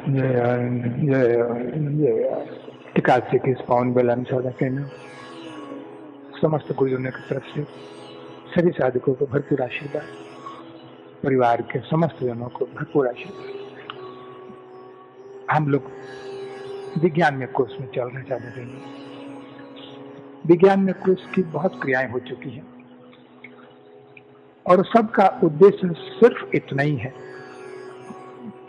जय आनंद, जय आनंद, जय आनंद। 81 की पवन बेलन साधक समस्त गुरुजनों की तरफ से सभी साधकों को भरपूर आशीर्वाद, परिवार के समस्त जनों को भरपूर आशीर्वाद। हम लोग विज्ञान में कोर्स में चल रहे चाहते हैं। विज्ञान में कोर्स की बहुत क्रियाएं हो चुकी हैं और सबका उद्देश्य सिर्फ इतना ही है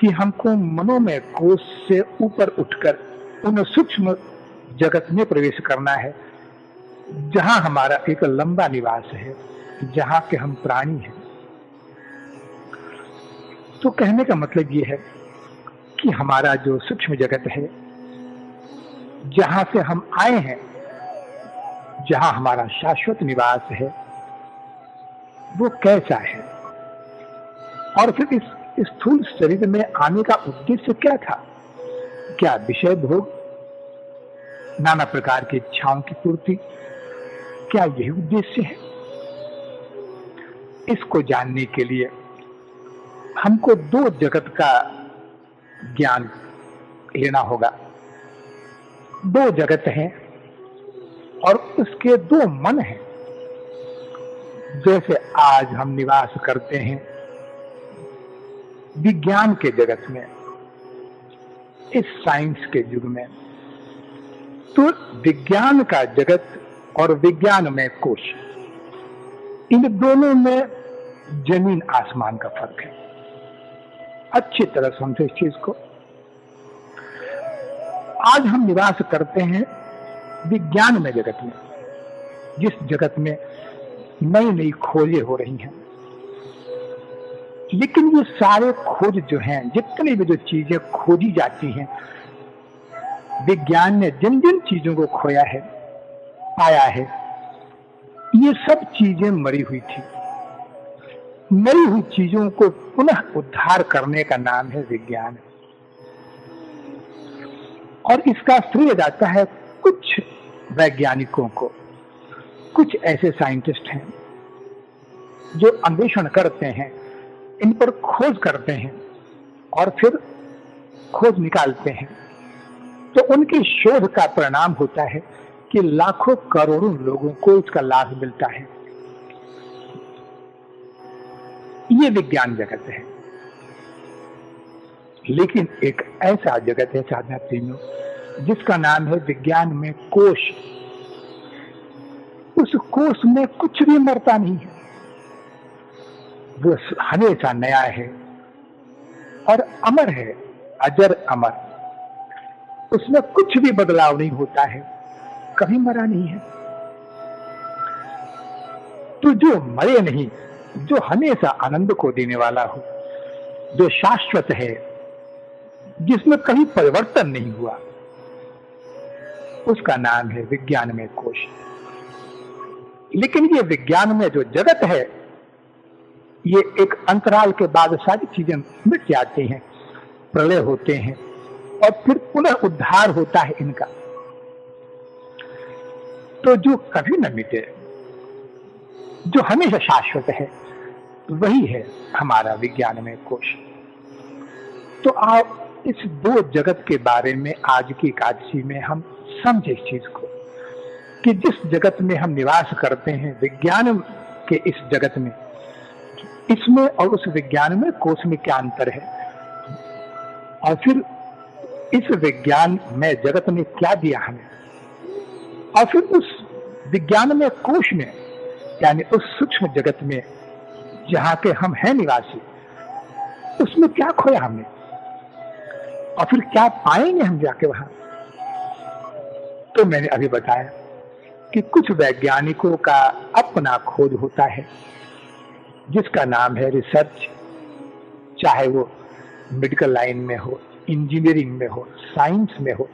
कि हमको मनोमय कोश से ऊपर उठकर उन सूक्ष्म जगत में प्रवेश करना है जहां हमारा एक लंबा निवास है, जहां के हम प्राणी हैं। तो कहने का मतलब ये है कि हमारा जो सूक्ष्म जगत है, जहां से हम आए हैं, जहां हमारा शाश्वत निवास है, वो कैसा है और फिर इस स्थूल शरीर में आने का उद्देश्य क्या था। क्या विषय भोग, नाना प्रकार की इच्छाओं की पूर्ति, क्या यही उद्देश्य है? इसको जानने के लिए हमको दो जगत का ज्ञान लेना होगा। दो जगत हैं और उसके दो मन हैं। जैसे आज हम निवास करते हैं विज्ञान के जगत में, इस साइंस के युग में, तो विज्ञान का जगत और विज्ञान में कोश, इन दोनों में जमीन आसमान का फर्क है। अच्छी तरह समझो इस चीज को। आज हम निवास करते हैं विज्ञान में जगत में, जिस जगत में नई नई खोजें हो रही हैं, लेकिन ये सारे खोज जो हैं, जितनी भी जो चीजें खोजी जाती हैं, विज्ञान ने जिन जिन चीजों को खोया है, पाया है, ये सब चीजें मरी हुई थी। मरी हुई चीजों को पुनः उद्धार करने का नाम है विज्ञान। और इसका श्रेय जाता है कुछ वैज्ञानिकों को। कुछ ऐसे साइंटिस्ट हैं जो अन्वेषण करते हैं, इन पर खोज करते हैं और फिर खोज निकालते हैं, तो उनकी शोध का परिणाम होता है कि लाखों करोड़ों लोगों को इसका लाभ मिलता है। ये विज्ञान जगत है। लेकिन एक ऐसा जगत है साधना प्रेमियों, जिसका नाम है विज्ञान में कोश। उस कोश में कुछ भी मरता नहीं है, वो हमेशा नया है और अमर है, अजर अमर। उसमें कुछ भी बदलाव नहीं होता है, कभी मरा नहीं है। तो जो मरे नहीं, जो हमेशा आनंद को देने वाला हो, जो शाश्वत है, जिसमें कहीं परिवर्तन नहीं हुआ, उसका नाम है विज्ञान में कोश। लेकिन ये विज्ञान में जो जगत है, ये एक अंतराल के बाद सारी चीजें मिट जाती हैं, प्रलय होते हैं और फिर पुनः उद्धार होता है इनका। तो जो कभी न मिटे, जो हमेशा शाश्वत है, वही है हमारा विज्ञान में कोश। तो आप इस दो जगत के बारे में आज की एकादशी में हम समझे इस चीज को कि जिस जगत में हम निवास करते हैं, विज्ञान के इस जगत में, इसमें और उस विज्ञान में कोश में क्या अंतर है, और फिर इस विज्ञान में जगत ने क्या दिया हमें, और फिर उस विज्ञान में कोश में, यानी उस सूक्ष्म जगत में जहां के हम हैं निवासी, उसमें क्या खोया हमने और फिर क्या पाएंगे हम जाके वहां। तो मैंने अभी बताया कि कुछ वैज्ञानिकों का अपना खोज होता है, जिसका नाम है रिसर्च। चाहे वो मेडिकल लाइन में हो, इंजीनियरिंग में हो, साइंस में हो,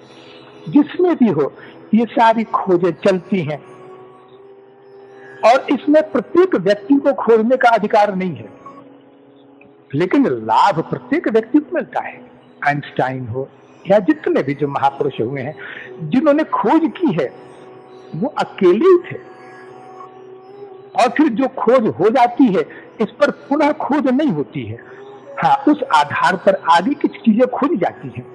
जिसमें भी हो, ये सारी खोजें चलती हैं और इसमें प्रत्येक व्यक्ति को खोजने का अधिकार नहीं है, लेकिन लाभ प्रत्येक व्यक्ति को मिलता है। आइंस्टाइन हो या जितने भी जो महापुरुष हुए हैं, जिन्होंने खोज की है, वो अकेले ही थे। और फिर जो खोज हो जाती है, इस पर पुनः खोज नहीं होती है, हाँ, उस आधार पर आगे की चीजें खोजी जाती हैं,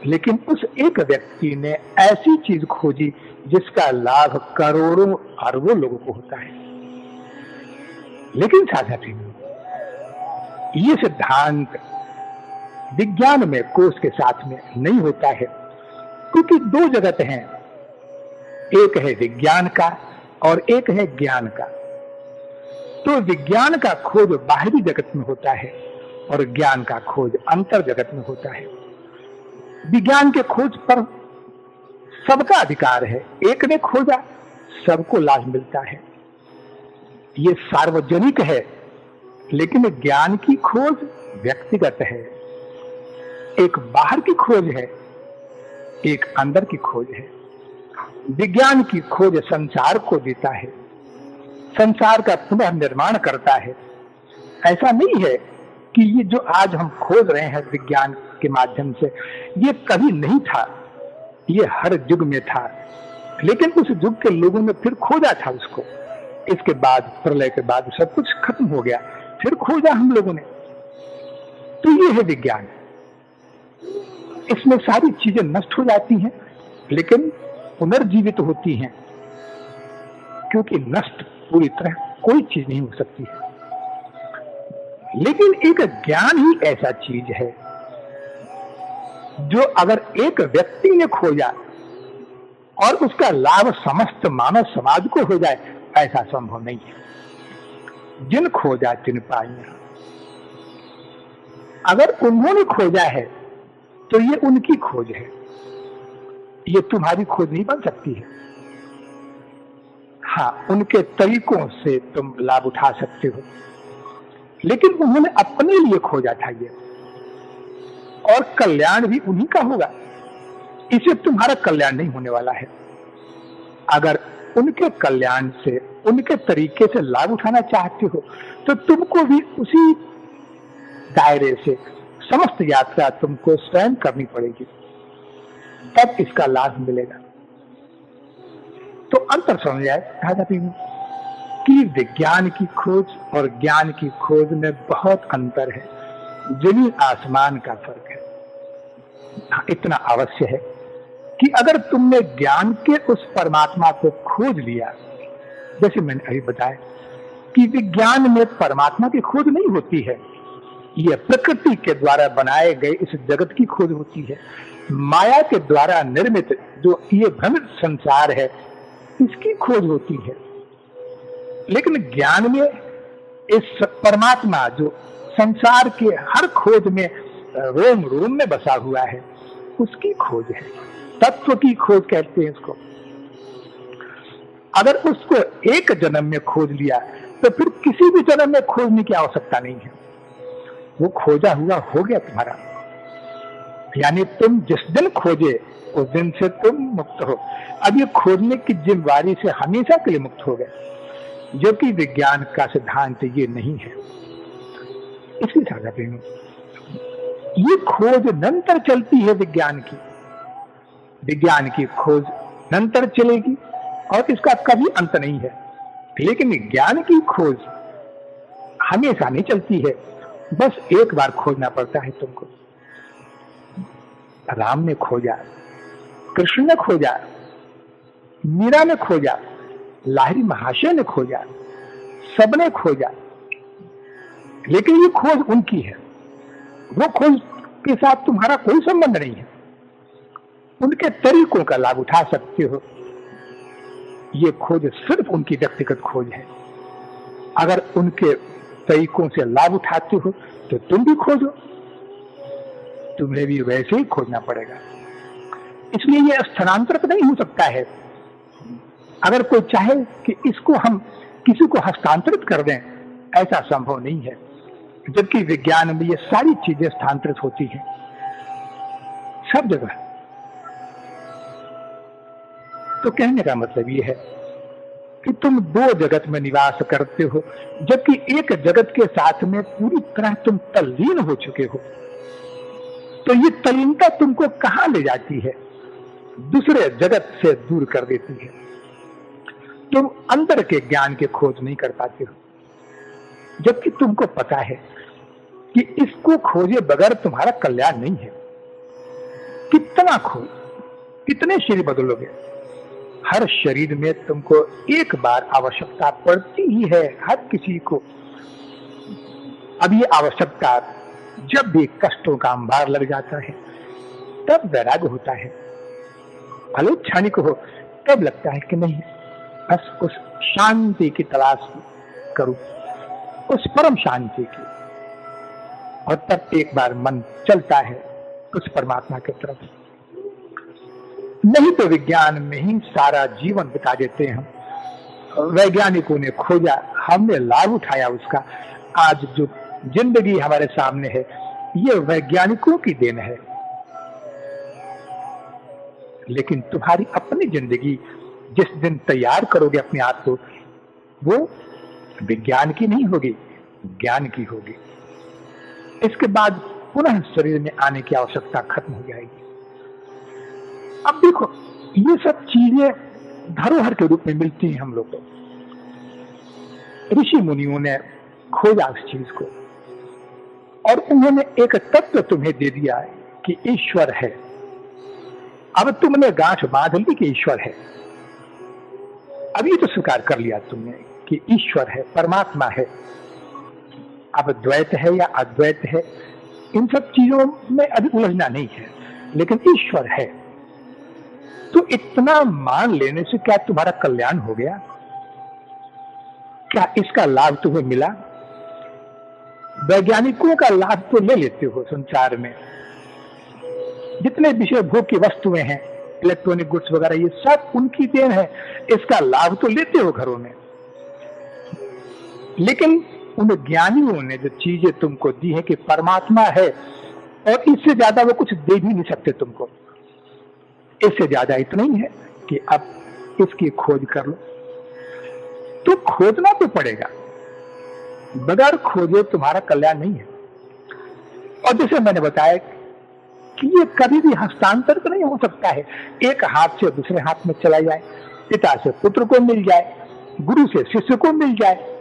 लेकिन उस एक व्यक्ति ने ऐसी चीज खोजी जिसका लाभ करोड़ों अरबों लोगों को होता है। लेकिन साझा ये सिद्धांत विज्ञान में कोष के साथ में नहीं होता है, क्योंकि दो जगत हैं, एक है विज्ञान का और एक है ज्ञान का। तो विज्ञान का खोज बाहरी जगत में होता है और ज्ञान का खोज अंतर जगत में होता है। विज्ञान के खोज पर सबका अधिकार है, एक ने खोजा सबको लाभ मिलता है, ये सार्वजनिक है। लेकिन ज्ञान की खोज व्यक्तिगत है, एक बाहर की खोज है, एक अंदर की खोज है। विज्ञान की खोज संसार को देता है, संसार का पुनः निर्माण करता है। ऐसा नहीं है कि ये जो आज हम खोज रहे हैं विज्ञान के माध्यम से, ये कभी नहीं था, ये हर युग में था, लेकिन उस युग के लोगों ने फिर खोजा था उसको। इसके बाद प्रलय के बाद सब कुछ खत्म हो गया, फिर खोजा हम लोगों ने। तो ये है विज्ञान। इसमें सारी चीजें नष्ट हो जाती हैं लेकिन पुनर्जीवित होती हैं, क्योंकि नष्ट पूरी तरह कोई चीज नहीं हो सकती है। लेकिन एक ज्ञान ही ऐसा चीज है जो अगर एक व्यक्ति ने खोजा और उसका लाभ समस्त मानव समाज को हो जाए, ऐसा संभव नहीं है। जिन खोजा तिन पाइया, अगर उन्होंने खोजा है तो ये उनकी खोज है, ये तुम्हारी खोज नहीं बन सकती है। हाँ, उनके तरीकों से तुम लाभ उठा सकते हो, लेकिन उन्होंने अपने लिए खोजा था ये, और कल्याण भी उन्हीं का होगा। इसे तुम्हारा कल्याण नहीं होने वाला है। अगर उनके कल्याण से, उनके तरीके से लाभ उठाना चाहते हो तो तुमको भी उसी दायरे से समस्त यात्रा तुमको स्वयं करनी पड़ेगी, तब इसका लाभ मिलेगा। तो अंतर समझ जाए कहा कि विज्ञान की खोज और ज्ञान की खोज में बहुत अंतर है, जमीन आसमान का फर्क है। इतना अवश्य है कि अगर तुमने ज्ञान के उस परमात्मा को खोज लिया, जैसे मैंने अभी बताया कि विज्ञान में परमात्मा की खोज नहीं होती है, यह प्रकृति के द्वारा बनाए गए इस जगत की खोज होती है, माया के द्वारा निर्मित जो ये भ्रमित संसार है इसकी खोज होती है। लेकिन ज्ञान में इस परमात्मा जो संसार के हर खोज में रोम रोम में बसा हुआ है उसकी खोज है, तत्व की खोज कहते हैं इसको। अगर उसको एक जन्म में खोज लिया तो फिर किसी भी जन्म में खोजने की आवश्यकता नहीं है, वो खोजा हुआ हो गया तुम्हारा। यानी तुम जिस दिन खोजे उस दिन से तुम मुक्त हो। अब ये खोजने की जिम्मेवारी से हमेशा के लिए मुक्त हो गए, जो कि विज्ञान का सिद्धांत ये नहीं है। इसलिए साझा प्रेमी, ये खोज निरंतर चलती है विज्ञान की खोज निरंतर चलेगी और इसका कभी अंत नहीं है। लेकिन ज्ञान की खोज हमेशा नहीं चलती है, बस एक बार खोजना पड़ता है तुमको। राम ने खोजा, कृष्ण ने खोजा, मीरा ने खोजा, लाहिरी महाशय ने खोजा, सबने खोजा, लेकिन ये खोज उनकी है, वो खोज के साथ तुम्हारा कोई संबंध नहीं है। उनके तरीकों का लाभ उठा सकते हो, ये खोज सिर्फ उनकी व्यक्तिगत खोज है। अगर उनके तरीकों से लाभ उठाते हो तो तुम भी खोजो, तुम्हें भी वैसे ही खोजना पड़ेगा। इसलिए यह स्थानांतरित नहीं हो सकता है। अगर कोई चाहे कि इसको हम किसी को हस्तांतरित कर दें, ऐसा संभव नहीं है, जबकि विज्ञान में ये सारी चीजें स्थानांतरित होती हैं सब जगह। तो कहने का मतलब ये है कि तुम दो जगत में निवास करते हो, जबकि एक जगत के साथ में पूरी तरह तुम तल्लीन हो चुके हो। तो ये तल्लीनता तुमको कहां ले जाती है? दूसरे जगत से दूर कर देती है। तुम अंदर के ज्ञान की खोज नहीं कर पाते हो, जबकि तुमको पता है कि इसको खोजे बगैर तुम्हारा कल्याण नहीं है। कितना खोज, कितने शरीर बदलोगे, हर शरीर में तुमको एक बार आवश्यकता पड़ती ही है, हर किसी को। अब ये आवश्यकता जब भी कष्टों का अंबार लग जाता है तब वैराग्य होता है। भले क्षणिक हो, तब लगता है कि नहीं, बस उस शांति की तलाश करूं, उस परम शांति की। और तब एक बार मन चलता है उस परमात्मा की तरफ। नहीं तो विज्ञान में ही सारा जीवन बिता देते हैं हम। वैज्ञानिकों ने खोजा, हमने लाभ उठाया उसका। आज जो जिंदगी हमारे सामने है ये वैज्ञानिकों की देन है। लेकिन तुम्हारी अपनी जिंदगी जिस दिन तैयार करोगे अपने आप को, वो विज्ञान की नहीं होगी, ज्ञान की होगी। इसके बाद पुनः शरीर में आने की आवश्यकता खत्म हो जाएगी। अब देखो, ये सब चीजें धरोहर के रूप में मिलती हैं हम लोग को। ऋषि मुनियों ने खोजा उस चीज को और उन्होंने एक तत्व तुम्हें दे दिया है कि ईश्वर है। अब तुमने गांठ बांध ली कि ईश्वर है। अब ये तो स्वीकार कर लिया तुमने कि ईश्वर है, परमात्मा है। अब द्वैत है या अद्वैत है, इन सब चीजों में अभी उलझना नहीं है, लेकिन ईश्वर है। तो इतना मान लेने से क्या तुम्हारा कल्याण हो गया? क्या इसका लाभ तुम्हें मिला? वैज्ञानिकों का लाभ तो ले लेते हो संसार में, जितने विषय भोग की वस्तुएं हैं, इलेक्ट्रॉनिक गुड्स वगैरह, ये सब उनकी देन है। इसका लाभ तो लेते हो घरों में। लेकिन उन ज्ञानियों ने जो चीजें तुमको दी है कि परमात्मा है और इससे ज्यादा वो कुछ दे भी नहीं सकते तुमको। इससे ज्यादा इतना ही है कि अब इसकी खोज कर लो। तो खोजना तो पड़ेगा, बगैर खोजे तुम्हारा कल्याण नहीं है। और जैसे मैंने बताया कि ये कभी भी हस्तांतर तो नहीं हो सकता है, एक हाथ से दूसरे हाथ में चला जाए, पिता से पुत्र को मिल जाए, गुरु से शिष्य को मिल जाए,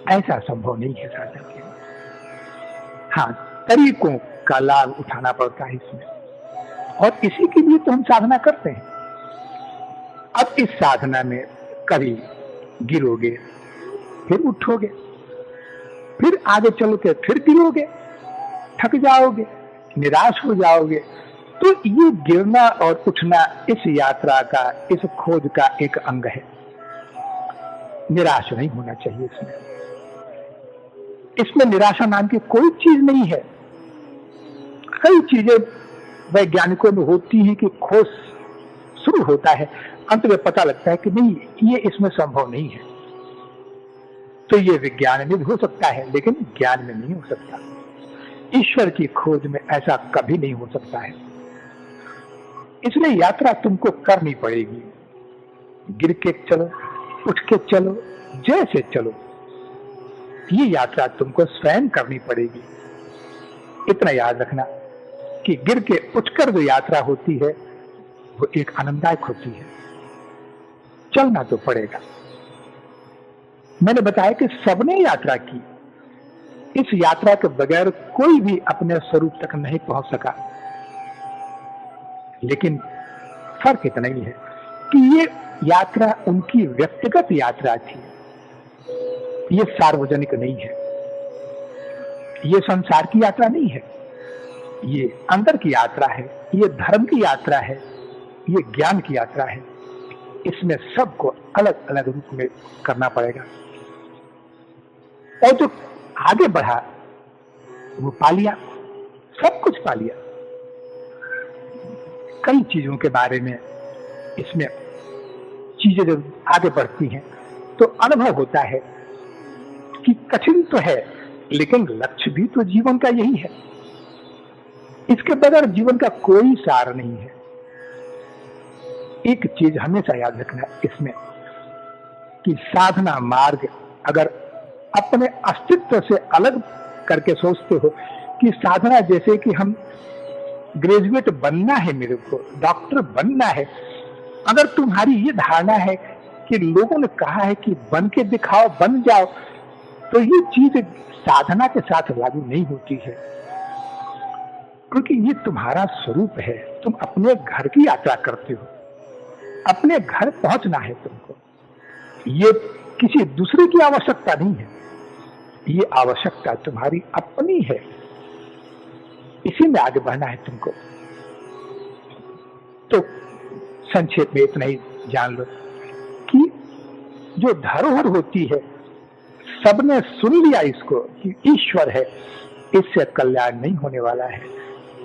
ऐसा संभव नहीं है साधन के। हाँ, तरीकों का लाभ उठाना पड़ता है इसमें, और इसी के लिए तो हम साधना करते हैं। अब इस साधना में कभी गिरोगे, फिर उठोगे, फिर आगे चलो के फिर गिरोगे, थक जाओगे, निराश हो जाओगे। तो ये गिरना और उठना इस यात्रा का, इस खोज का एक अंग है। निराश नहीं होना चाहिए इसमें। इसमें निराशा नाम की कोई चीज नहीं है। कई चीजें वैज्ञानिकों में होती हैं कि खोज शुरू होता है, अंत में पता लगता है कि नहीं, ये इसमें संभव नहीं है। तो ये विज्ञान में भी हो सकता है, लेकिन ज्ञान में नहीं हो सकता। ईश्वर की खोज में ऐसा कभी नहीं हो सकता है। इसलिए यात्रा तुमको करनी पड़ेगी। गिर के चलो, उठ के चलो, जैसे चलो, ये यात्रा तुमको स्वयं करनी पड़ेगी। इतना याद रखना कि गिर के उठकर जो यात्रा होती है वो एक आनंददायक होती है। चलना तो पड़ेगा। मैंने बताया कि सबने यात्रा की। इस यात्रा के बगैर कोई भी अपने स्वरूप तक नहीं पहुंच सका। लेकिन फर्क इतना ही है कि ये यात्रा उनकी व्यक्तिगत यात्रा थी, ये सार्वजनिक नहीं है। ये संसार की यात्रा नहीं है, ये अंदर की यात्रा है, ये धर्म की यात्रा है, ये ज्ञान की यात्रा है। इसमें सबको अलग अलग रूप में करना पड़ेगा। और जो आगे बढ़ा वो पा लिया, सब कुछ पा लिया। कई चीजों के बारे में इसमें चीजें जब आगे बढ़ती हैं तो अनुभव होता है कि कठिन तो है, लेकिन लक्ष्य भी तो जीवन का यही है। इसके बगैर जीवन का कोई सार नहीं है। एक चीज हमेशा याद रखना इसमें कि साधना मार्ग अगर अपने अस्तित्व से अलग करके सोचते हो कि साधना जैसे कि हम ग्रेजुएट बनना है, मेरे को डॉक्टर बनना है, अगर तुम्हारी ये धारणा है कि लोगों ने कहा है कि बन के दिखाओ, बन जाओ, तो ये चीज साधना के साथ लागू नहीं होती है, क्योंकि ये तुम्हारा स्वरूप है। तुम अपने घर की यात्रा करते हो, अपने घर पहुंचना है तुमको। ये किसी दूसरे की आवश्यकता नहीं है, ये आवश्यकता तुम्हारी अपनी है। इसी में आगे बढ़ना है तुमको। तो संक्षेप में इतना ही जान लो कि जो धरोहर होती है, सबने सुन लिया इसको कि ईश्वर है, इससे कल्याण नहीं होने वाला है।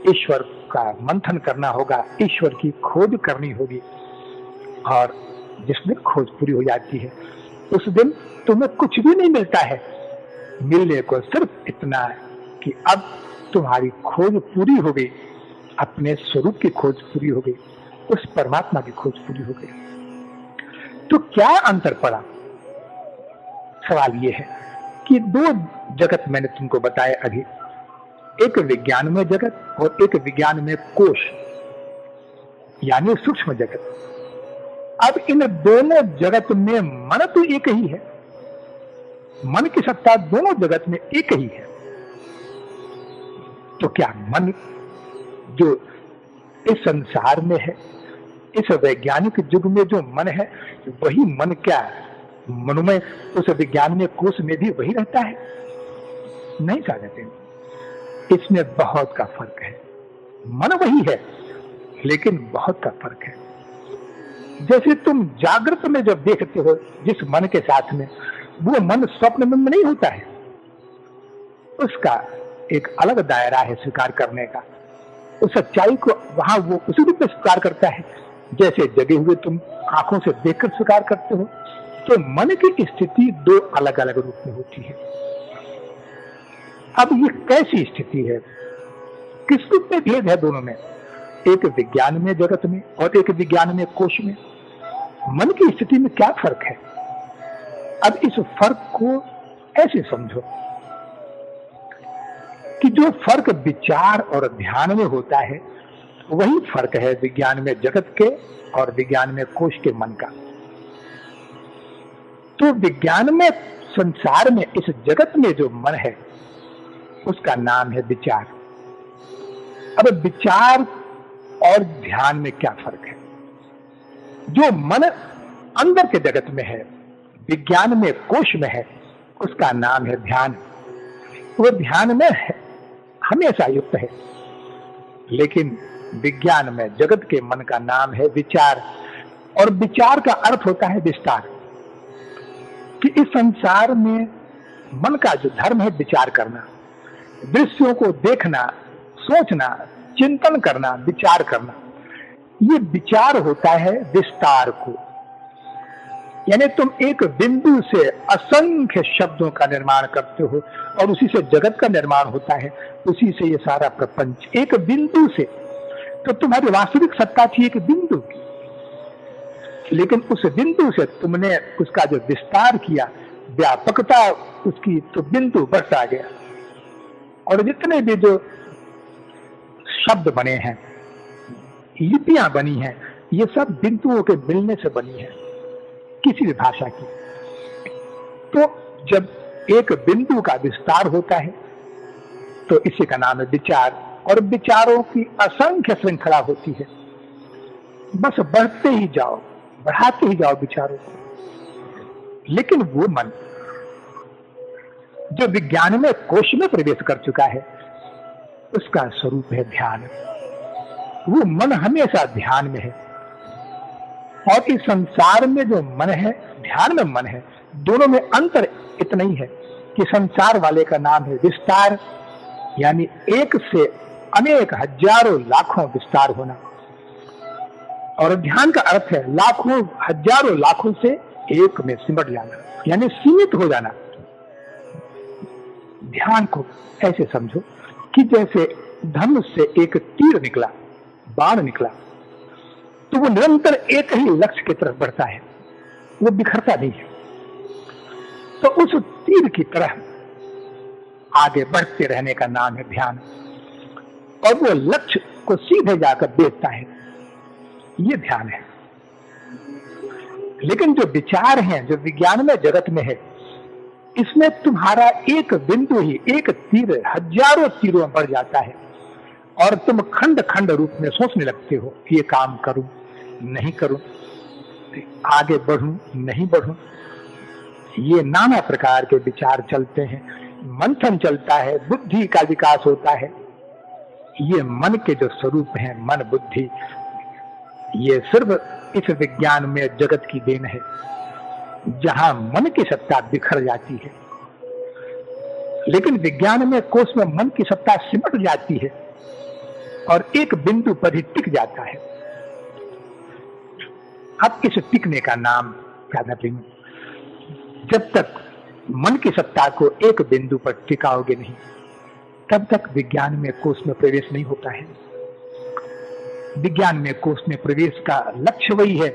ईश्वर का मंथन करना होगा, ईश्वर की खोज करनी होगी, और जिस दिन खोज पूरी हो जाती है उस दिन तुम्हें कुछ भी नहीं मिलता है। मिलने को सिर्फ इतना है कि अब तुम्हारी खोज पूरी हो गई, अपने स्वरूप की खोज पूरी हो गई, उस परमात्मा की खोज पूरी हो गई। तो क्या अंतर पड़ा? सवाल यह है कि दो जगत मैंने तुमको बताया अभी, एक विज्ञान में जगत और एक विज्ञान में कोश, यानी सूक्ष्म जगत। अब इन दोनों जगत में मन तो एक ही है, मन की सत्ता दोनों जगत में एक ही है। तो क्या मन जो इस संसार में है, इस वैज्ञानिक युग में जो मन है, वही मन क्या मनोमय उस विज्ञान में कोश में भी वही रहता है? नहीं साझते, इसमें बहुत का फर्क है। मन वही है लेकिन बहुत का फर्क है। जैसे तुम जागृत में जब देखते हो जिस मन के साथ में, वो मन स्वप्न में नहीं होता है, उसका एक अलग दायरा है स्वीकार करने का। उस सच्चाई को वहां वो उसी रूप में स्वीकार करता है जैसे जगे हुए तुम आंखों से देखकर स्वीकार करते हो। तो मन की स्थिति दो अलग अलग रूप में होती है। अब ये कैसी स्थिति है, किस रूप में भेद है दोनों में? एक विज्ञान में जगत में और एक विज्ञान में कोश में मन की स्थिति में क्या फर्क है? अब इस फर्क को ऐसे समझो कि जो फर्क विचार और ध्यान में होता है, वही फर्क है विज्ञान में जगत के और विज्ञान में कोश के मन का। तो विज्ञान में संसार में इस जगत में जो मन है उसका नाम है विचार। अब विचार और ध्यान में क्या फर्क है? जो मन अंदर के जगत में है, विज्ञान में कोश में है, उसका नाम है ध्यान। वो ध्यान में है, हमेशा युक्त है। लेकिन विज्ञान में जगत के मन का नाम है विचार, और विचार का अर्थ होता है विस्तार। कि इस संसार में मन का जो धर्म है विचार करना, दृश्यों को देखना, सोचना, चिंतन करना, विचार करना, ये विचार होता है विस्तार को। यानी तुम एक बिंदु से असंख्य शब्दों का निर्माण करते हो और उसी से जगत का निर्माण होता है, उसी से ये सारा प्रपंच, एक बिंदु से। तो तुम्हारी वास्तविक सत्ता थी एक बिंदु की, लेकिन उस बिंदु से तुमने उसका जो विस्तार किया, व्यापकता उसकी, तो बिंदु बढ़ता गया। और जितने भी जो शब्द बने हैं, लिपियां बनी हैं, ये सब बिंदुओं के मिलने से बनी है किसी भी भाषा की। तो जब एक बिंदु का विस्तार होता है तो इसी का नाम है विचार, और विचारों की असंख्य श्रृंखला होती है। बस बढ़ते ही जाओ, बढ़ाते ही जाओ विचारों को। लेकिन वो मन जो विज्ञान में कोश में प्रवेश कर चुका है, उसका स्वरूप है ध्यान। वो मन हमेशा ध्यान में है। और इस संसार में जो मन है, ध्यान में मन है, दोनों में अंतर इतना ही है कि संसार वाले का नाम है विस्तार, यानी एक से अनेक हजारों लाखों विस्तार होना। और ध्यान का अर्थ है लाखों हजारों लाखों से एक में सिमट जाना, यानी सीमित हो जाना। ध्यान को ऐसे समझो कि जैसे धनुष से एक तीर निकला, बाण निकला, तो वो निरंतर एक ही लक्ष्य की तरफ बढ़ता है, वो बिखरता नहीं है। तो उस तीर की तरह आगे बढ़ते रहने का नाम है ध्यान, और वो लक्ष्य को सीधे जाकर देखता है, ये ध्यान है। लेकिन जो विचार हैं, जो विज्ञान में जगत में है, इसमें तुम्हारा एक बिंदु ही, एक तीर हजारों तीरों में बढ़ जाता है और तुम खंड खंड रूप में सोचने लगते हो कि ये काम करूं नहीं करूं, आगे बढ़ूं नहीं बढ़ूं। ये नाना प्रकार के विचार चलते हैं, मंथन चलता है, बुद्धि का विकास होता है। ये मन के जो स्वरूप हैं, मन बुद्धि, ये सिर्फ इस विज्ञान में जगत की देन है, जहां मन की सत्ता बिखर जाती है। लेकिन विज्ञान में कोश में मन की सत्ता सिमट जाती है और एक बिंदु पर ही टिक जाता है। अब इस टिकने का नाम क्या दें? जब तक मन की सत्ता को एक बिंदु पर टिकाओगे नहीं, तब तक विज्ञान में कोश में प्रवेश नहीं होता है। विज्ञान में कोश में प्रवेश का लक्ष्य वही है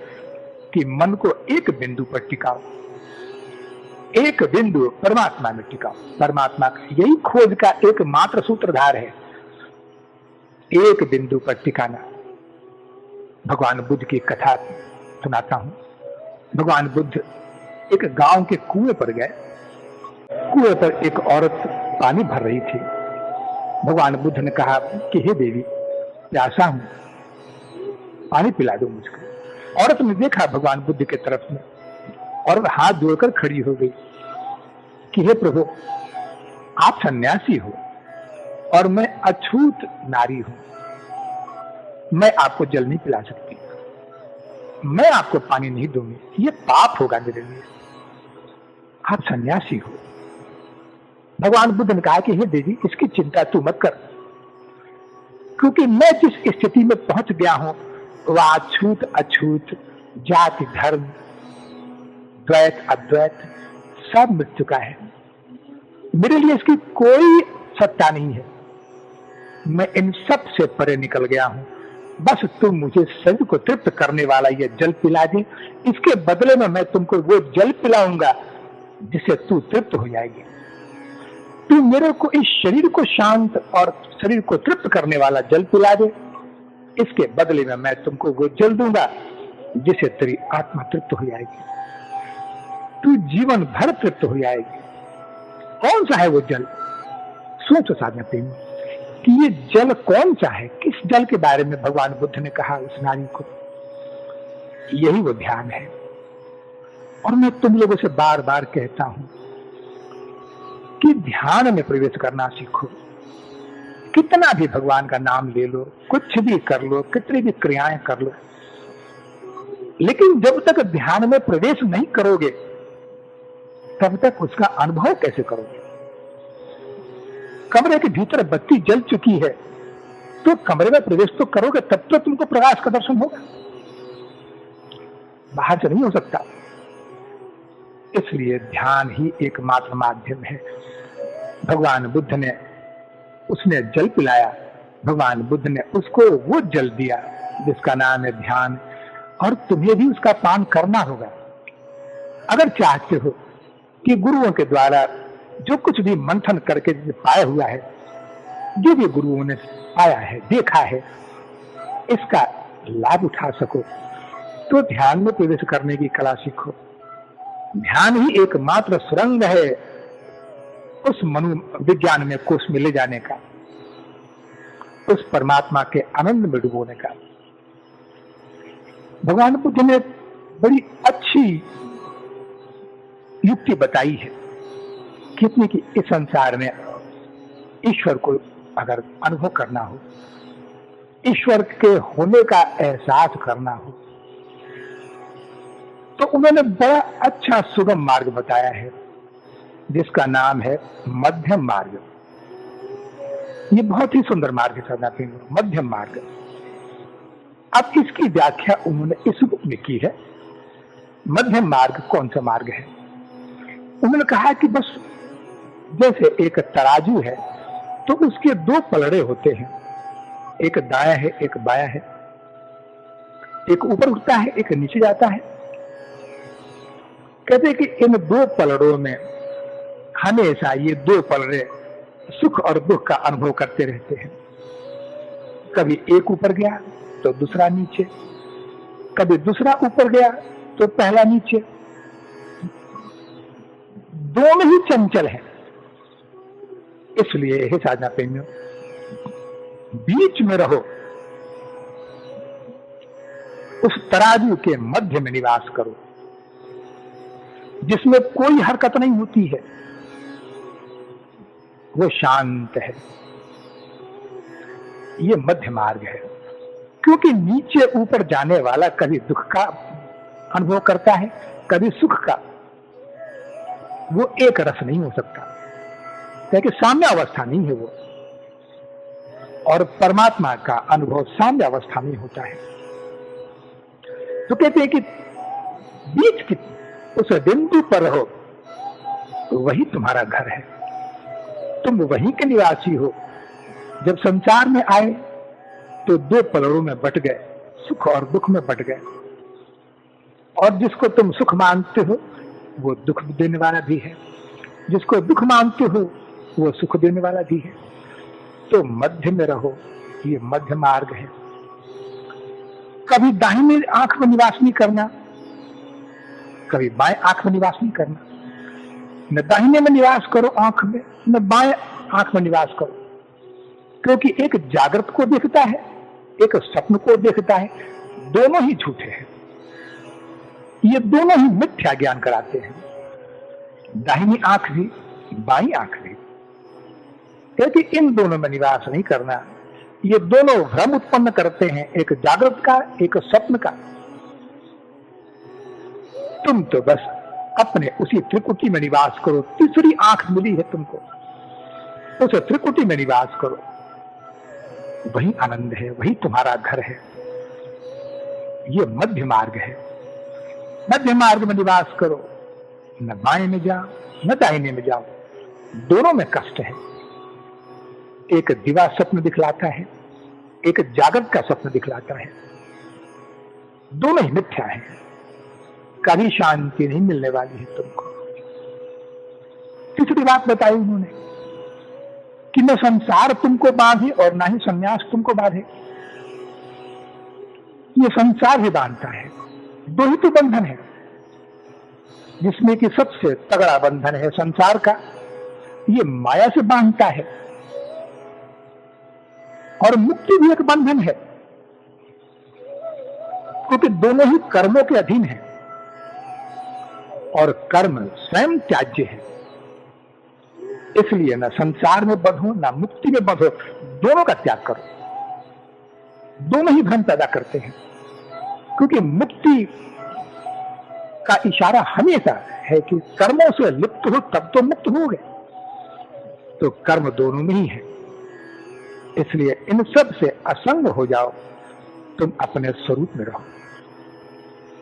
कि मन को एक बिंदु पर टिकाओ, एक बिंदु परमात्मा में टिकाओ। परमात्मा यही खोज का एकमात्र सूत्रधार है, एक बिंदु पर टिकाना। भगवान बुद्ध की कथा सुनाता हूं। भगवान बुद्ध एक गांव के कुएं पर गए। कुएं पर एक औरत पानी भर रही थी। भगवान बुद्ध ने कहा कि हे देवी, प्यासा हूं, पानी पिला दो मुझको। औरत ने देखा भगवान बुद्ध की तरफ में और हाथ जोड़कर खड़ी हो गई कि हे प्रभु, आप सन्यासी हो और मैं अछूत नारी हूं, मैं आपको जल नहीं पिला सकती, मैं आपको पानी नहीं दूंगी, ये पाप होगा मेरे लिए। आप सन्यासी हो। भगवान बुद्ध ने कहा कि हे देवी, इसकी चिंता तू मत कर, क्योंकि मैं जिस स्थिति में पहुंच गया हूं वह अछूत अछूत, जाति धर्म, द्वैत अद्वैत सब मिट चुका है। मेरे लिए इसकी कोई सत्ता नहीं है। मैं इन सब से परे निकल गया हूं। बस तुम मुझे शरीर को तृप्त करने वाला ये जल पिला दे, इसके बदले में मैं तुमको वो जल पिलाऊंगा जिससे तू तृप्त हो जाएगी। तू मेरे को इस शरीर को शांत और शरीर को तृप्त करने वाला जल पिला दे, इसके बदले में मैं तुमको वो जल दूंगा जिससे तेरी आत्मा तृप्त हो जाएगी, तू जीवन भर तृप्त हो जाएगी। कौन सा है वो जल? सोचो साधना प्रेमी कि ये जल कौन सा है, किस जल के बारे में भगवान बुद्ध ने कहा उस नारी को। यही वो ध्यान है। और मैं तुम लोगों से बार बार कहता हूं कि ध्यान में प्रवेश करना सीखो। कितना भी भगवान का नाम ले लो, कुछ भी कर लो, कितनी भी क्रियाएं कर लो, लेकिन जब तक ध्यान में प्रवेश नहीं करोगे तब तक उसका अनुभव कैसे करोगे? कमरे के भीतर बत्ती जल चुकी है तो कमरे में प्रवेश तो करोगे, तब तो तुमको प्रकाश का दर्शन होगा, बाहर से नहीं हो सकता। इसलिए ध्यान ही एकमात्र माध्यम है। भगवान बुद्ध ने, उसने जल पिलाया, भगवान बुद्ध ने उसको वो जल दिया जिसका नाम है ध्यान, और तुम्हें भी उसका पान करना होगा। अगर चाहते हो कि गुरुओं के द्वारा जो कुछ भी मंथन करके पाया हुआ है, जो भी गुरुओं ने पाया है, देखा है, इसका लाभ उठा सको, तो ध्यान में प्रवेश करने की कला सीखो। ध्यान ही एकमात्र सुरंग है उस मनोविज्ञान में कोष में ले जाने का, उस परमात्मा के आनंद में डुबोने का। भगवान बुद्ध ने बड़ी अच्छी युक्ति बताई है कितनी कि इस संसार में ईश्वर को अगर अनुभव करना हो, ईश्वर के होने का एहसास करना हो, तो उन्होंने बड़ा अच्छा सुगम मार्ग बताया है जिसका नाम है मध्यम मार्ग। ये बहुत ही सुंदर मार्ग है, मध्यम मार्ग। अब इसकी व्याख्या उन्होंने इस रूप में की है। मध्यम मार्ग कौन सा मार्ग है? उन्होंने कहा कि बस जैसे एक तराजू है तो उसके दो पलड़े होते हैं, एक दाया है एक बाया है, एक ऊपर उठता है एक नीचे जाता है। कहते हैं कि इन दो पलड़ों में हमेशा ये दो पलड़े सुख और दुख का अनुभव करते रहते हैं। कभी एक ऊपर गया तो दूसरा नीचे, कभी दूसरा ऊपर गया तो पहला नीचे। दोनों ही चंचल हैं। इसलिए हे साधना प्रेमियों, बीच में रहो, उस तराजू के मध्य में निवास करो जिसमें कोई हरकत नहीं होती है, वो शांत है। ये मध्य मार्ग है। क्योंकि नीचे ऊपर जाने वाला कभी दुख का अनुभव करता है, कभी सुख का। वो एक रस नहीं हो सकता, क्योंकि साम्य अवस्था नहीं है वो। और परमात्मा का अनुभव साम्य अवस्था में होता है। तो कहते हैं कि बीच की उस बिंदु पर रहो, वही तुम्हारा घर है, तुम वहीं के निवासी हो। जब संसार में आए तो दो पलड़ों में बट गए, सुख और दुख में बट गए। और जिसको तुम सुख मानते हो वो दुख देने वाला भी है, जिसको दुख मानते हो वो सुख देने वाला भी है। तो मध्य में रहो, ये मध्य मार्ग है। कभी दाहिनी आंख में निवास नहीं करना, कभी बाएं आंख में निवास नहीं करना। न दाहिने में निवास करो आंख में, न बाएं आंख में निवास करो। क्योंकि एक जागृत को देखता है, एक स्वप्न को देखता है, दोनों ही झूठे हैं। ये दोनों ही मिथ्या ज्ञान कराते हैं, दाहिनी आंख भी बाईं आंख भी। क्योंकि इन दोनों में निवास नहीं करना। ये दोनों भ्रम उत्पन्न करते हैं, एक जागृत का, एक स्वप्न का। तुम तो बस अपने उसी त्रिकुटी में निवास करो। तीसरी आंख मिली है तुमको, उस त्रिकुटी में निवास करो। वही आनंद है, वही तुम्हारा घर है। ये मध्य मार्ग है। मध्य मार्ग में निवास करो, न बाएं में जाओ न दाहिने में जाओ, दोनों में कष्ट है। एक दिवा स्वप्न दिखलाता है, एक जागृत का स्वप्न दिखलाता है। दोनों ही मिथ्या है, कभी शांति नहीं मिलने वाली है तुमको। तीसरी बात बताई उन्होंने कि न संसार तुमको बांधे और ना ही संन्यास तुमको बांधे। ये संसार ही बांधता है। दो ही तो बंधन है, जिसमें कि सबसे तगड़ा बंधन है संसार का, ये माया से बांधता है। और मुक्ति भी एक बंधन है, क्योंकि दोनों ही कर्मों के अधीन है और कर्म स्वयं त्याज्य है। इसलिए न संसार में बंधो न मुक्ति में बंधो, दोनों का त्याग करो। दोनों ही भ्रम पैदा करते हैं, क्योंकि मुक्ति का इशारा हमेशा है कि कर्मों से लिप्त हो तब तो मुक्त हो गए। तो कर्म दोनों में ही है। इसलिए इन सब से असंग हो जाओ, तुम अपने स्वरूप में रहो।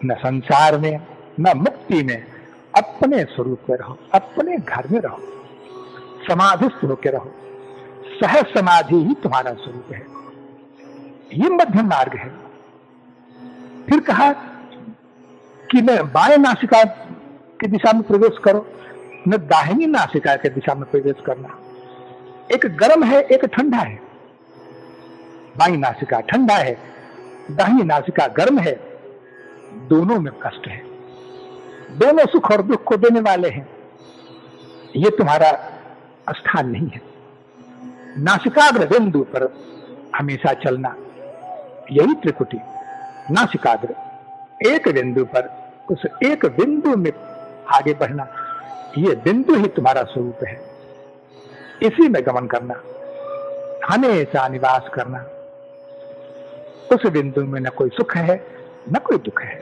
न संसार में न मुक्ति में, अपने स्वरूप में रहो, अपने घर में रहो, समाधिस्थ होकर रहो। सहज समाधि ही तुम्हारा स्वरूप है। ये मध्यम मार्ग है। फिर कहा कि न बाएं नासिका की दिशा में प्रवेश करो, न दाहिनी नासिका की दिशा में प्रवेश करना। एक गर्म है, एक ठंडा है। बाईं नासिका ठंडा है, दाहिनी नासिका गर्म है। दोनों में कष्ट है, दोनों सुख और दुख को देने वाले हैं। ये तुम्हारा स्थान नहीं है। नासिकाग्र बिंदु पर हमेशा चलना, यही त्रिकुटी। नासिकाग्र एक बिंदु पर, उस एक बिंदु में आगे बढ़ना, ये बिंदु ही तुम्हारा स्वरूप है। इसी में गमन करना, हमेशा निवास करना। उस बिंदु में न कोई सुख है न कोई दुख है।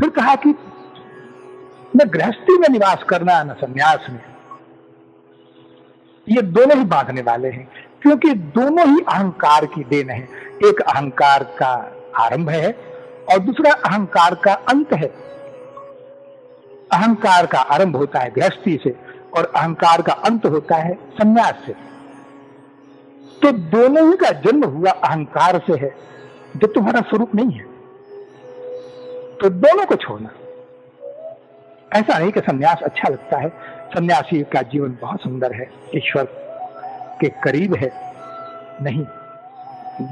फिर कहा कि न गृहस्थी में निवास करना न संन्यास में। ये दोनों ही बांधने वाले हैं, क्योंकि दोनों ही अहंकार की देन है। एक अहंकार का आरंभ है और दूसरा अहंकार का अंत है। अहंकार का आरंभ होता है गृहस्थी से और अहंकार का अंत होता है संन्यास से। तो दोनों ही का जन्म हुआ अहंकार से है, जो तुम्हारा स्वरूप नहीं है। तो दोनों को छोड़ना। ऐसा नहीं कि संन्यास अच्छा लगता है, सन्यासी का जीवन बहुत सुंदर है, ईश्वर के करीब है। नहीं,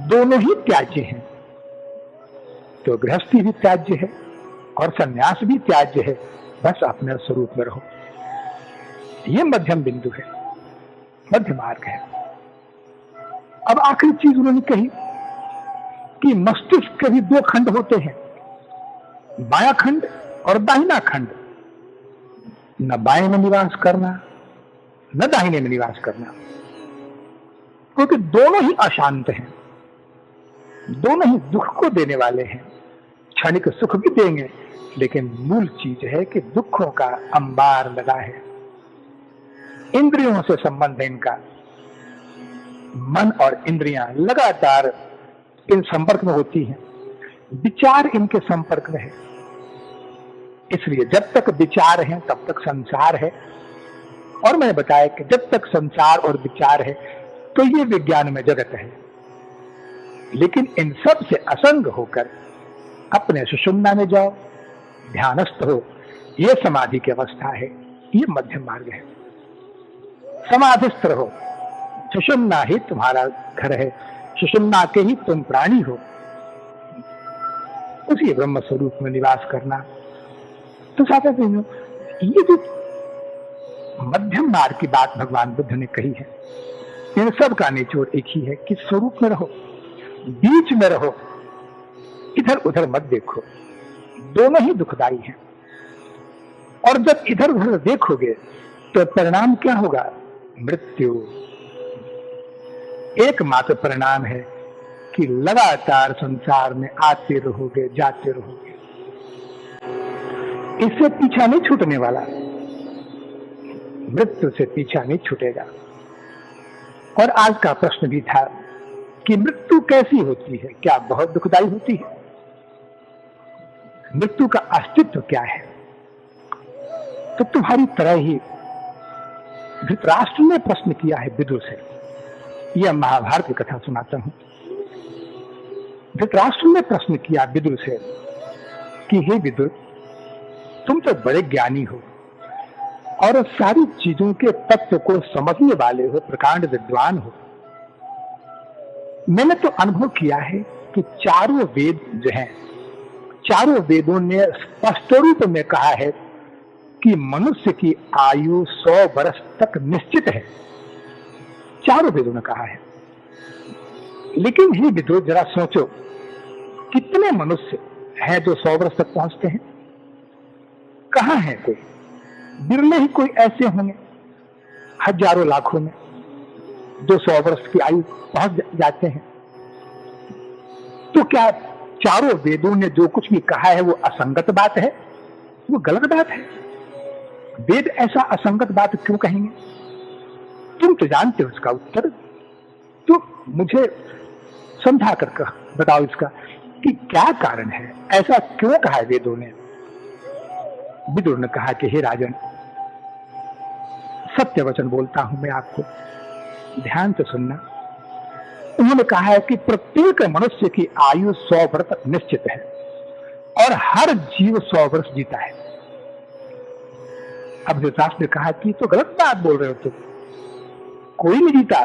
दोनों ही त्याज्य हैं। तो गृहस्थी भी त्याज्य है और सन्यास भी त्याज्य है। बस अपने स्वरूप में रहो। ये मध्यम बिंदु है, मध्य मार्ग है। अब आखिरी चीज उन्होंने कही कि मस्तिष्क के भी दो खंड होते हैं, बायां खंड और दाहिना खंड। न बाएं में निवास करना न दाहिने में निवास करना, क्योंकि दोनों ही अशांत हैं, दोनों ही दुख को देने वाले हैं। क्षणिक सुख भी देंगे, लेकिन मूल चीज है कि दुखों का अंबार लगा है। इंद्रियों से संबंध है इनका। मन और इंद्रियां लगातार इन संपर्क में होती हैं, विचार इनके संपर्क में है। इसलिए जब तक विचार है तब तक संसार है। और मैंने बताया कि जब तक संसार और विचार है तो ये विज्ञान में जगत है। लेकिन इन सब से असंग होकर अपने सुषुम्ना में जाओ, ध्यानस्थ हो, ये समाधि की अवस्था है, ये मध्यम मार्ग है। समाधिस्थ रहो, सुषुम्ना ही तुम्हारा घर है, सुषुम्ना के ही तुम प्राणी हो, उसी ब्रह्म स्वरूप में निवास करना। तो साथ ये जो मध्यम मार्ग की बात भगवान बुद्ध ने कही है, इन सब का निचोड़ एक ही है कि स्वरूप में रहो, बीच में रहो, इधर उधर मत देखो। दोनों ही दुखदाई हैं। और जब इधर उधर देखोगे तो परिणाम क्या होगा? मृत्यु। एकमात्र परिणाम है कि लगातार संसार में आते रहोगे, जाते रहोगे। इससे पीछा नहीं छूटने वाला, मृत्यु से पीछा नहीं छूटेगा। और आज का प्रश्न भी था कि मृत्यु कैसी होती है? क्या बहुत दुखदाई होती है? मृत्यु का अस्तित्व क्या है? तो तुम्हारी तरह ही धृतराष्ट्र ने प्रश्न किया है विदुर से। यह महाभारत की कथा सुनाता हूं। धृतराष्ट्र ने प्रश्न किया विदुर से कि हे विदुर, तुम तो बड़े ज्ञानी हो और सारी चीजों के तत्व को समझने वाले हो, प्रकांड विद्वान हो। मैंने तो अनुभव किया है कि चारों वेद जो हैं, चारों वेदों ने स्पष्ट रूप में कहा है कि मनुष्य की आयु 100 वर्ष तक निश्चित है। चारों वेदों ने कहा है। लेकिन हे विदुर, जरा सोचो, कितने मनुष्य हैं जो 100 वर्ष तक पहुंचते हैं? कहां है कोई? बिरले ही कोई ऐसे होंगे, हजारों लाखों में, जो 100 वर्ष की आयु पहुंच जाते हैं। तो क्या चारों वेदों ने जो कुछ भी कहा है वो असंगत बात है? वो गलत बात है? वेद ऐसा असंगत बात क्यों कहेंगे? तुम तो जानते हो इसका उत्तर। तो मुझे समझा कर बताओ इसका कि क्या कारण है, ऐसा क्यों कहा है वेदों ने? विदुर ने कहा कि हे राजन, सत्य वचन बोलता हूं मैं आपको, ध्यान से सुनना। उन्होंने कहा है कि प्रत्येक मनुष्य की आयु 100 वर्ष तक निश्चित है और हर जीव 100 वर्ष जीता है। अब धृतराष्ट्र ने कहा कि तो गलत बात बोल रहे हो तुम, कोई नहीं जीता।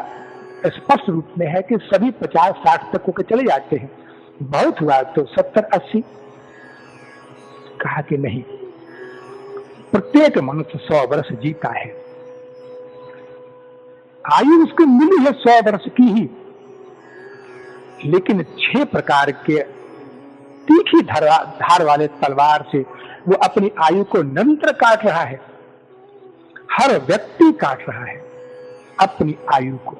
स्पष्ट रूप में है कि सभी 50-60 तक होकर चले जाते हैं, बहुत हुआ तो 70-80। कहा कि नहीं, प्रत्येक मनुष्य 100 वर्ष जीता है। आयु उसको मिली है 100 वर्ष की ही, लेकिन 6 प्रकार के तीखी धार वाले तलवार से वो अपनी आयु को निरंतर काट रहा है। हर व्यक्ति काट रहा है अपनी आयु को।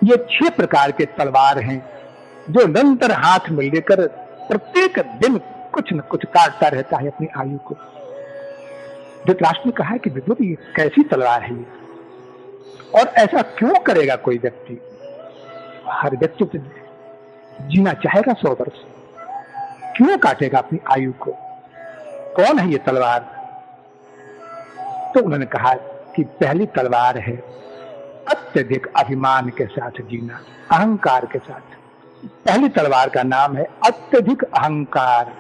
ये 6 प्रकार के तलवार हैं जो निरंतर हाथ में लेकर प्रत्येक दिन कुछ न कुछ काटता रहता है अपनी आयु को। धृतराष्ट्र ने कहा कि विदुर, ये कैसी तलवार है ये? और ऐसा क्यों करेगा कोई व्यक्ति? हर व्यक्ति तो जीना चाहेगा 100 वर्ष, क्यों काटेगा अपनी आयु को? कौन है ये तलवार? तो उन्होंने कहा कि पहली तलवार है अत्यधिक अभिमान के साथ जीना, अहंकार के साथ। पहली तलवार का नाम है अत्यधिक अहंकार।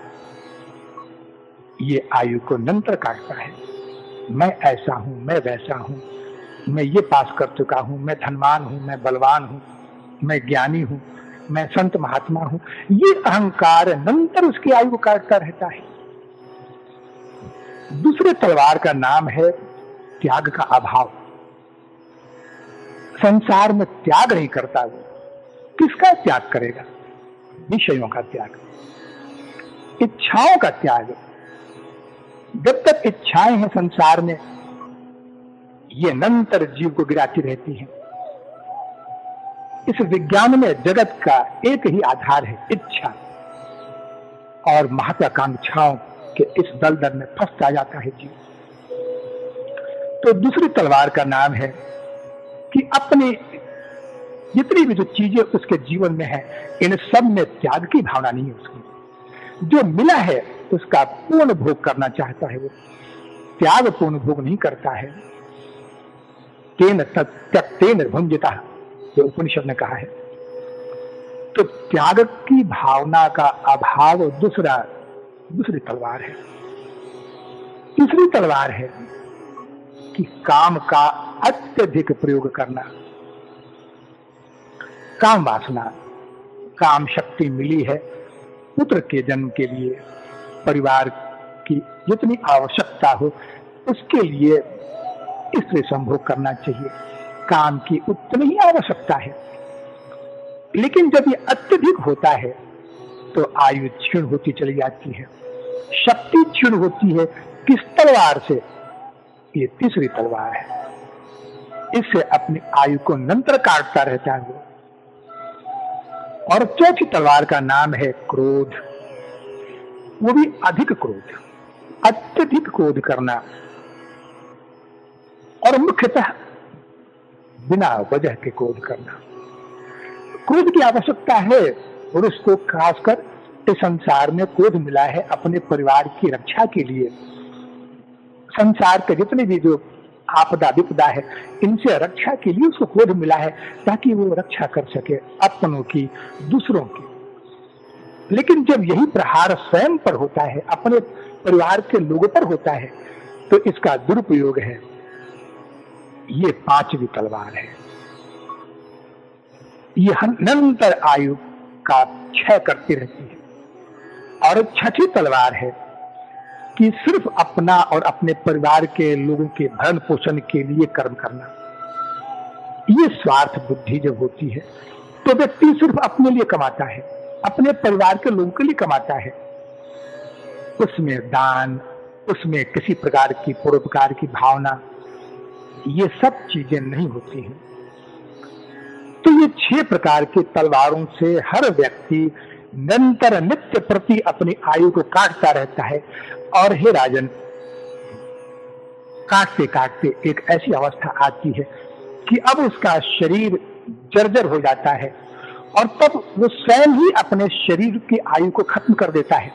ये आयु को निरंतर काटता है। मैं ऐसा हूं, मैं वैसा हूं, मैं ये पास कर चुका हूं, मैं धनवान हूं, मैं बलवान हूं, मैं ज्ञानी हूं, मैं संत महात्मा हूं। ये अहंकार निरंतर उसकी आयु को काटता रहता है। दूसरे तलवार का नाम है त्याग का अभाव। संसार में त्याग नहीं करता वो, किसका त्याग करेगा? विषयों का त्याग, इच्छाओं का त्याग। जब तक इच्छाएं हैं संसार में, ये निरंतर जीव को गिराती रहती हैं। इस विज्ञान में जगत का एक ही आधार है, इच्छा, और महत्वाकांक्षाओं के इस दलदल में फंसता जाता है जीव। तो दूसरी तलवार का नाम है कि अपने जितनी भी जो चीजें उसके जीवन में है, इन सब में त्याग की भावना नहीं है उसकी। जो मिला है उसका पूर्ण भोग करना चाहता है, वो त्याग पूर्ण भोग नहीं करता है। तेन त्यक्तेन भुंजिता, जो उपनिषद ने कहा है। तो त्याग की भावना का अभाव दूसरी तलवार है। तीसरी तलवार है कि काम का अत्यधिक प्रयोग करना। काम वासना, काम शक्ति मिली है पुत्र के जन्म के लिए, परिवार की जितनी आवश्यकता हो उसके लिए स्त्री संभोग करना चाहिए। काम की उतनी ही आवश्यकता है, लेकिन जब ये अत्यधिक होता है तो आयु क्षीण होती चली जाती है, शक्ति क्षीण होती है। किस तलवार से? ये तीसरी तलवार है। इससे अपनी आयु को निरंतर काटता रहता है वो। और चौथी तलवार का नाम है क्रोध। वो भी अधिक क्रोध, अत्यधिक क्रोध करना, और मुख्यतः बिना वजह के क्रोध करना। क्रोध की आवश्यकता है पुरुष को, खासकर इस संसार में क्रोध मिला है अपने परिवार की रक्षा के लिए। संसार के जितने भी जो आपदा विपदा है, इनसे रक्षा के लिए उसको क्रोध मिला है, ताकि वो रक्षा कर सके अपनों की, दूसरों की। लेकिन जब यही प्रहार स्वयं पर होता है, अपने परिवार के लोगों पर होता है, तो इसका दुरुपयोग है। ये पांचवी तलवार है। यह निरंतर आयु का क्षय करती रहती है। और छठी तलवार है कि सिर्फ अपना और अपने परिवार के लोगों के भरण पोषण के लिए कर्म करना। ये स्वार्थ बुद्धि जब होती है तो व्यक्ति सिर्फ अपने लिए कमाता है, अपने परिवार के लोगों के लिए कमाता है। उसमें दान, उसमें किसी प्रकार की परोपकार की भावना, ये सब चीजें नहीं होती हैं। तो ये 6 प्रकार की तलवारों से हर व्यक्ति निरंतर नित्य प्रति अपनी आयु को काटता रहता है। और हे राजन, काटते काटते एक ऐसी अवस्था आती है कि अब उसका शरीर जर्जर हो जाता है, और तब वो स्वयं ही अपने शरीर की आयु को खत्म कर देता है,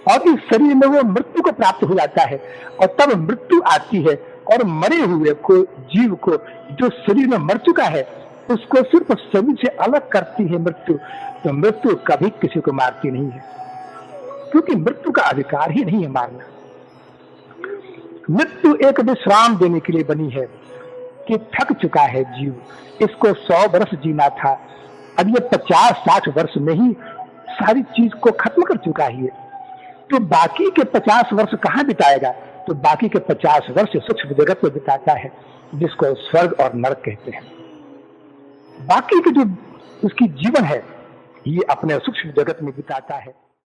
और इस शरीर में वो मृत्यु को प्राप्त हो जाता है। और तब मृत्यु आती है, और मरे हुए को, जीव को, जो शरीर में मर चुका है, उसको सिर्फ शरीर से अलग करती है मृत्यु। तो मृत्यु कभी किसी को मारती नहीं है, क्योंकि मृत्यु का अधिकार ही नहीं है मारना। मृत्यु एक विश्राम देने के लिए बनी है कि थक चुका है जीव, इसको 100 वर्ष जीना था, अब ये 50-60 वर्ष में ही सारी चीज को खत्म कर चुका है। तो बाकी के 50 वर्ष कहाँ बिताएगा? तो बाकी के 50 वर्ष सूक्ष्म जगत में बिताता है, जिसको स्वर्ग और नरक कहते हैं। बाकी के जो उसकी जीवन है, ये अपने सूक्ष्म जगत में बिताता है।